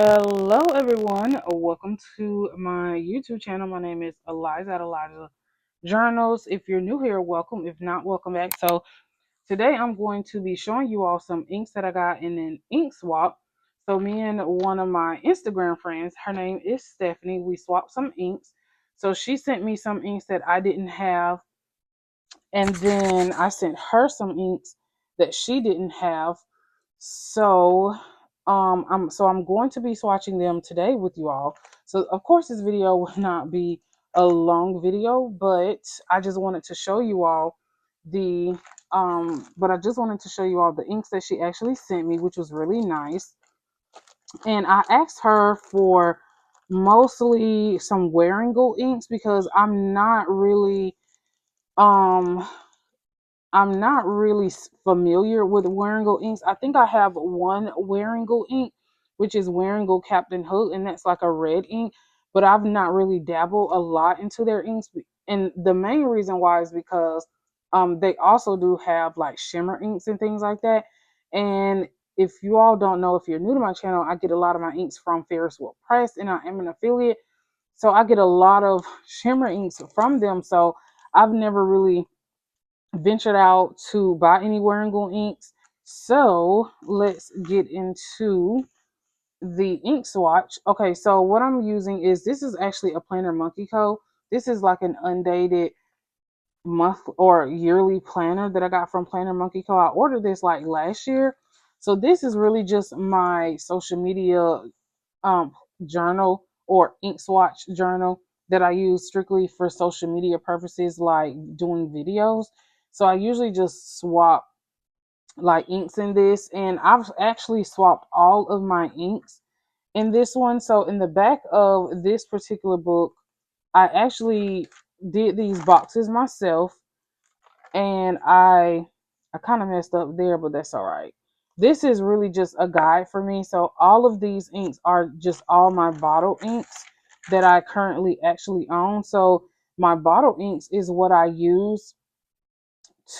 Hello, everyone. Welcome to my YouTube channel. My name is Eliza at Eliza Journals. If you're new here, welcome. If not, welcome back. So today I'm going to be showing you all some inks that I got in an ink swap. So me and one of my Instagram friends, her name is Stephanie, we swapped some inks. So she sent me some inks that I didn't have, and then I sent her some inks that she didn't have. So I'm going to be swatching them today with you all. So of course this video will not be a long video, but I just wanted to show you all the the inks that she actually sent me, which was really nice. And I asked her for mostly some Wearingeul inks because um I'm not really familiar with Wearingeul inks. I think I have one Wearingeul ink, which is Wearingeul Captain Hook, and that's like a red ink. But I've not really dabbled a lot into their inks, and the main reason why is because they also do have like shimmer inks and things like that. And if you all don't know, if you're new to my channel, I get a lot of my inks from Ferris Wheel Press, and I am an affiliate, so I get a lot of shimmer inks from them. So I've never really ventured out to buy any Wearingeul inks. So let's get into the ink swatch. Okay, so what I'm using is, this is actually a Planner Monkey Co. This is like an undated month or yearly planner that I got from Planner Monkey Co. I ordered this like last year. So this is really just my social media um, journal or ink swatch journal that I use strictly for social media purposes, like doing videos. So I usually just swap like inks in this, and I've actually swapped all of my inks in this one. So in the back of this particular book, I actually did these boxes myself, and I kind of messed up there, but that's all right. This is really just a guide for me. So all of these inks are just all my bottle inks that I currently actually own. So my bottle inks is what I use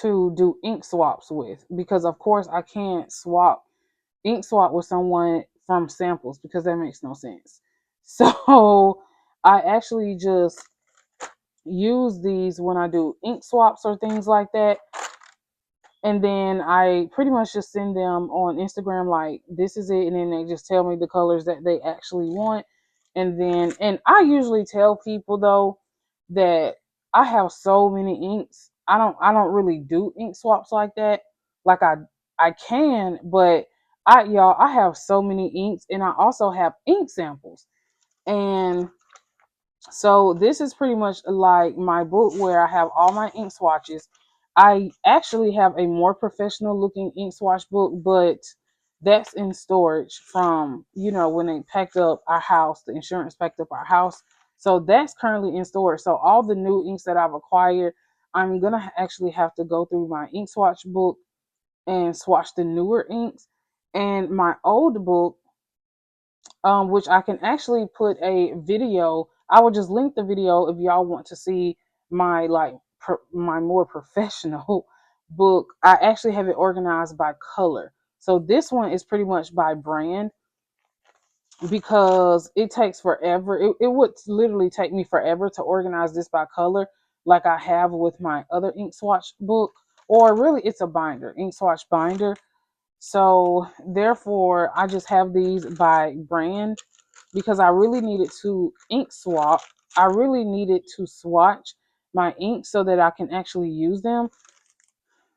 to do ink swaps with, because of course I can't ink swap with someone from samples because that makes no sense. So I actually just use these when I do ink swaps or things like that. And then I pretty much just send them on Instagram like, this is it, and then they just tell me the colors that they actually want. And I usually tell people though that I have so many inks. I don't really do ink swaps like that. Like I can, but I have so many inks, and I also have ink samples. And so this is pretty much like my book where I have all my ink swatches. I actually have a more professional looking ink swatch book, but that's in storage from, when they packed up our house, the insurance packed up our house. So that's currently in storage. So all the new inks that I've acquired, I'm going to actually have to go through my ink swatch book and swatch the newer inks. And my old book, which I can actually put a video. I will just link the video if y'all want to see my my more professional book. I actually have it organized by color. So this one is pretty much by brand because it takes forever. It would literally take me forever to organize this by color, like I have with my other ink swatch book, or really it's a binder, ink swatch binder. So therefore, I just have these by brand because I really needed to ink swap. I really needed to swatch my ink so that I can actually use them.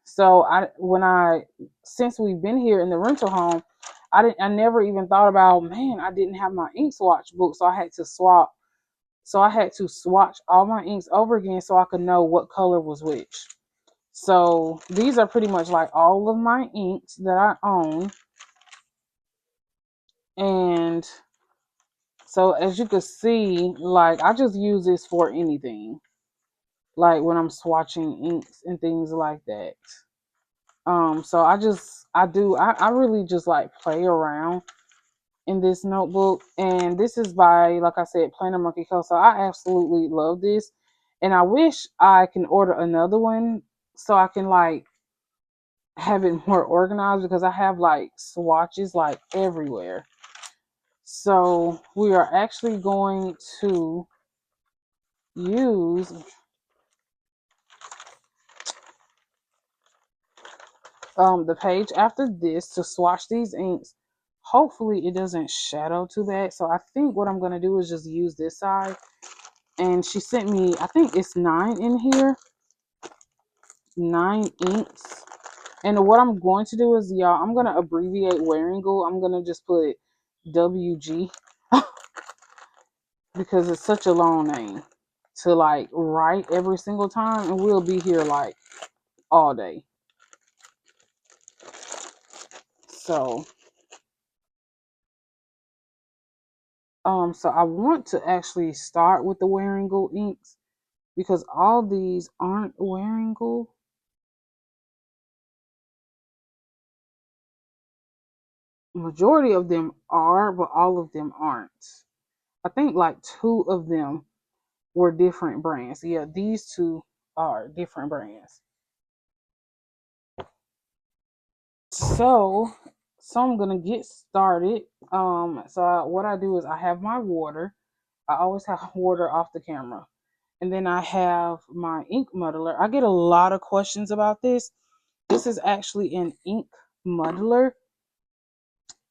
So since we've been here in the rental home, I never even thought about, man, I didn't have my ink swatch book, so I had to swap. So I had to swatch all my inks over again so I could know what color was which. So these are pretty much like all of my inks that I own. And so as you can see, like I just use this for anything. Like when I'm swatching inks and things like that. So I really just like play around in this notebook. And this is by, like I said, Planner Monkey Co. So I absolutely love this. And I wish I can order another one so I can like have it more organized, because I have like swatches like everywhere. So we are actually going to use the page after this to swatch these inks. Hopefully it doesn't shadow too bad. So I think what I'm going to do is just use this side. And she sent me, I think it's 9 in here. 9 inks. And what I'm going to do is, y'all, I'm going to abbreviate Wearingeul. I'm going to just put WG because it's such a long name to like write every single time. And we'll be here like all day. So, so I want to actually start with the Wearingeul inks because all these aren't Wearingeul. Majority of them are, but all of them aren't. I think like 2 of them were different brands. Yeah, these 2 are different brands. So, I'm gonna get started. What I do is I have my water. I always have water off the camera, and then I have my ink muddler. I get a lot of questions about this. This is actually an ink muddler,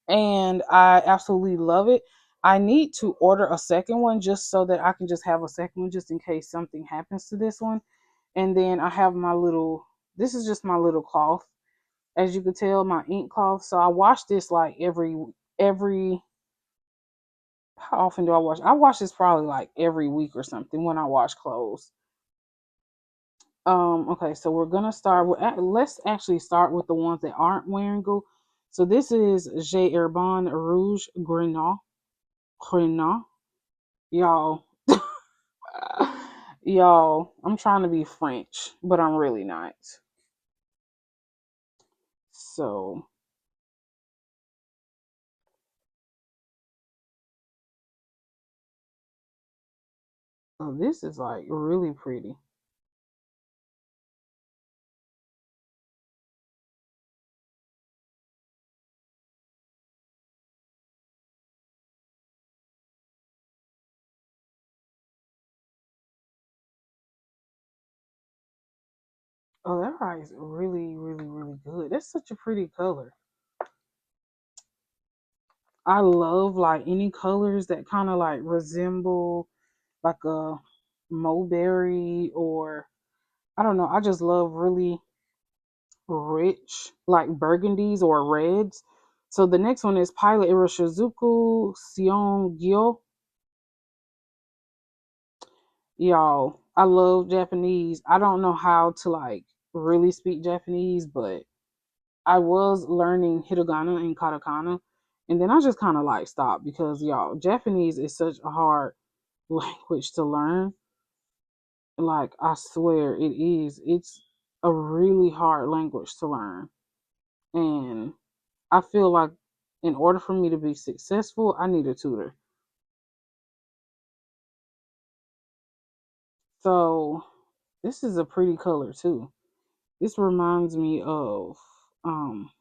and I absolutely love it. I need to order a second one just so that I can just have a second one just in case something happens to this one. And then I have my little, this is just my little cloth. As you can tell, my ink cloth. So I wash this like every, how often do I wash? I wash this probably like every week or something when I wash clothes. Okay, so we're gonna start with, let's actually start with the ones that aren't Wearingeul. So this is J Herbon Rouge Grenat. Grenat. Y'all, y'all, I'm trying to be French, but I'm really not. So, oh, this is like really pretty. Oh, that eye is really, really, really good. That's such a pretty color. I love like any colors that kind of like resemble like a mulberry, or I don't know. I just love really rich like burgundies or reds. So the next one is Pilot Iroshizuku Seongyo. Y'all, I love Japanese. I don't know how to like really speak Japanese, but I was learning hiragana and katakana, and then I just kind of like stopped because y'all, Japanese is such a hard language to learn. Like I swear it is. It's a really hard language to learn, and I feel like in order for me to be successful, I need a tutor. So this is a pretty color too. This reminds me of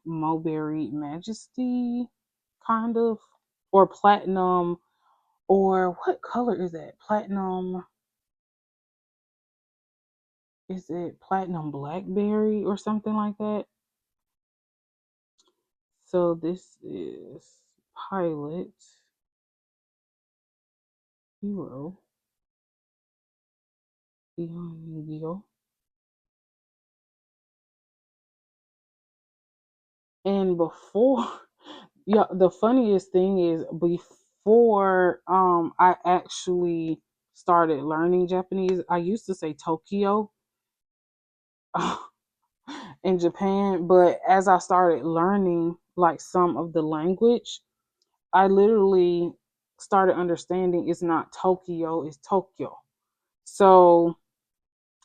Mulberry Majesty, kind of, or platinum, or what color is that? Platinum, is it platinum blackberry or something like that? So this is Pilot Hero Hero. And before, yeah, the funniest thing is before I actually started learning Japanese, I used to say Tokyo in Japan, but as I started learning like some of the language, I literally started understanding it's not Tokyo, it's Tokyo. So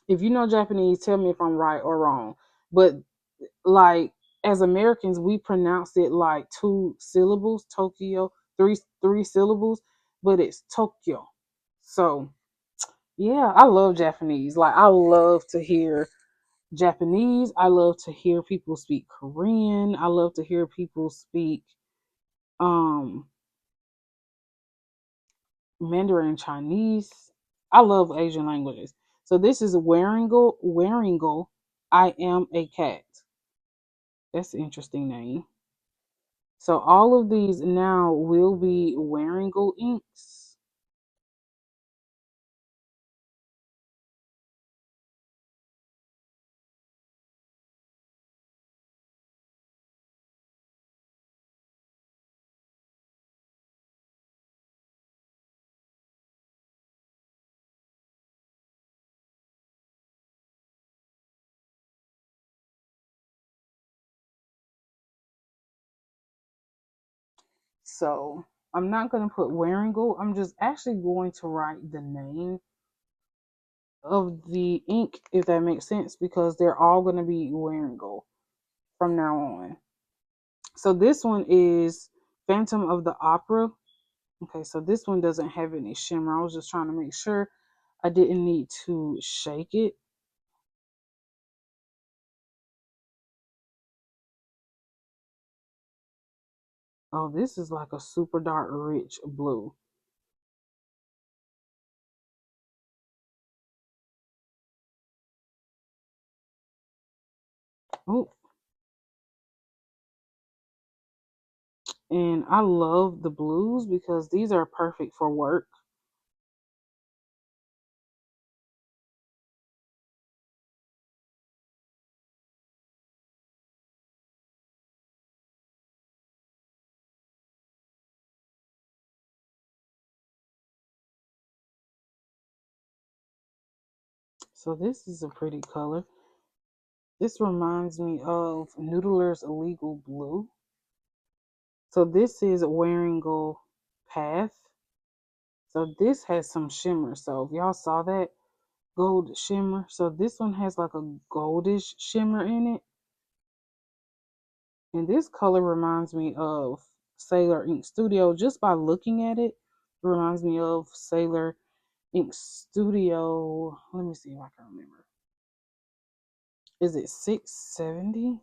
if you know Japanese, tell me if I'm right or wrong. But like as Americans, we pronounce it like 2 syllables, Tokyo, three syllables, but it's Tokyo. So yeah, I love Japanese. Like I love to hear Japanese. I love to hear people speak Korean. I love to hear people speak um Mandarin Chinese. I love Asian languages. So this is Wearingeul. I am a cat. That's an interesting name. So all of these now will be Wearingeul inks. So I'm not going to put Wearingeul. I'm just actually going to write the name of the ink, if that makes sense, because they're all going to be Wearingeul from now on. So this one is Phantom of the Opera. Okay, so this one doesn't have any shimmer. I was just trying to make sure I didn't need to shake it. Oh, this is like a super dark, rich blue. Oh, and I love the blues because these are perfect for work. So this is a pretty color. This reminds me of Noodler's Illegal Blue. So this is Wearingeul Path. So this has some shimmer. So if y'all saw that gold shimmer, so this one has like a goldish shimmer in it. And this color reminds me of Sailor Ink Studio. Just by looking at it, it reminds me of Sailor Ink Studio. Let me see if I can remember. Is it 670?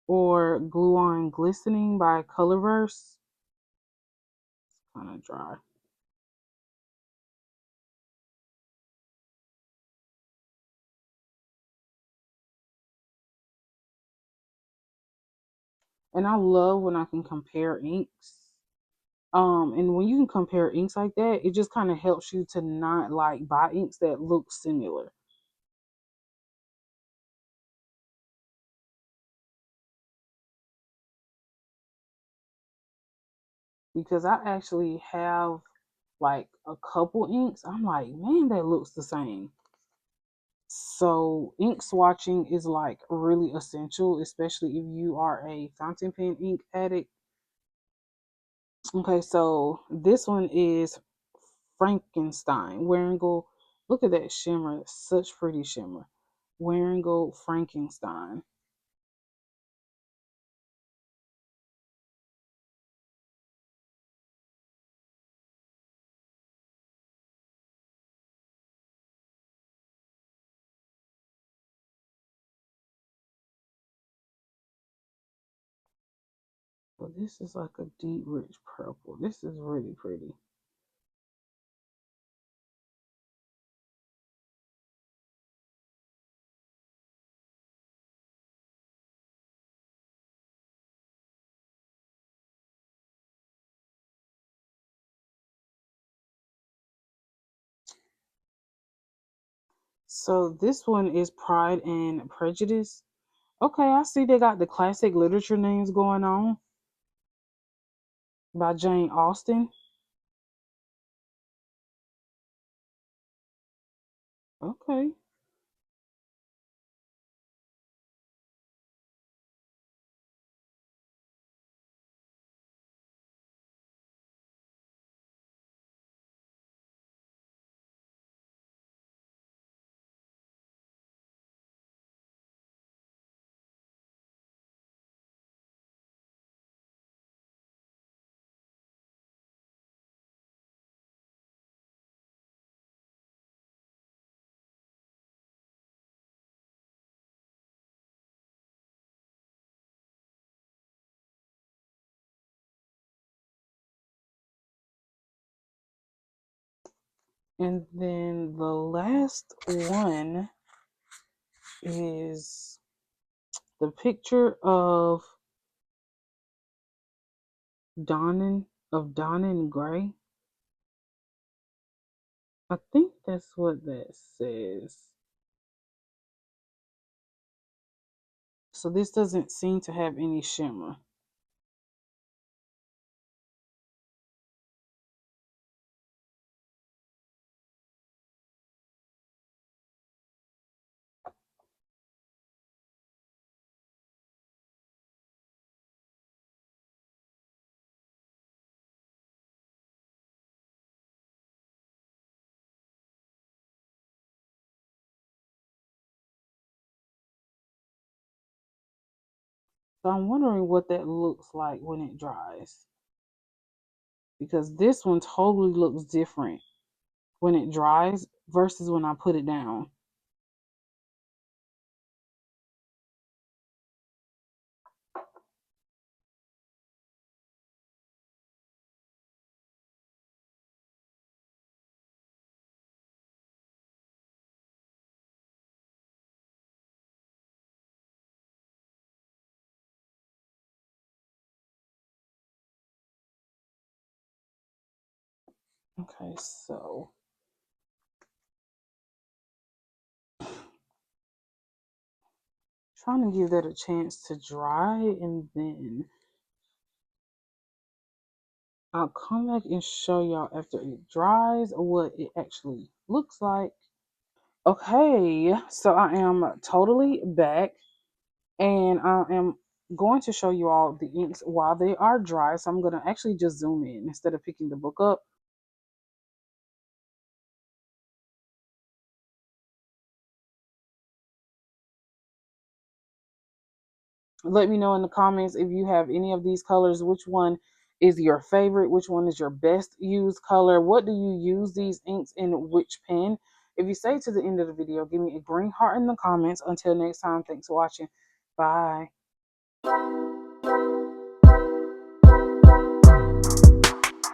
Or Glue On Glistening by Colorverse? Kind of dry. And I love when I can compare inks. And when you can compare inks like that, it just kind of helps you to not like buy inks that look similar. Because I actually have like a couple inks. I'm like, man, that looks the same. So ink swatching is like really essential, especially if you are a fountain pen ink addict. Okay, so this one is Frankenstein. Wearingeul. Look at that shimmer. Such pretty shimmer. Wearingeul Frankenstein. So this is like a deep, rich purple. This is really pretty. So this one is Pride and Prejudice. Okay, I see they got the classic literature names going on by Jane Austen. Okay. And then the last one is the picture of Donnan Gray. I think that's what that says. So this doesn't seem to have any shimmer. So I'm wondering what that looks like when it dries. Because this one totally looks different when it dries versus when I put it down. Okay, so trying to give that a chance to dry, and then I'll come back and show y'all after it dries what it actually looks like. Okay, so I am totally back, and I am going to show you all the inks while they are dry. So I'm going to actually just zoom in instead of picking the book up. Let me know in the comments if you have any of these colors, which one is your favorite, which one is your best used color, what do you use these inks in, which pen. If you stay to the end of the video, give me a green heart in the comments. Until next time, thanks for watching. Bye.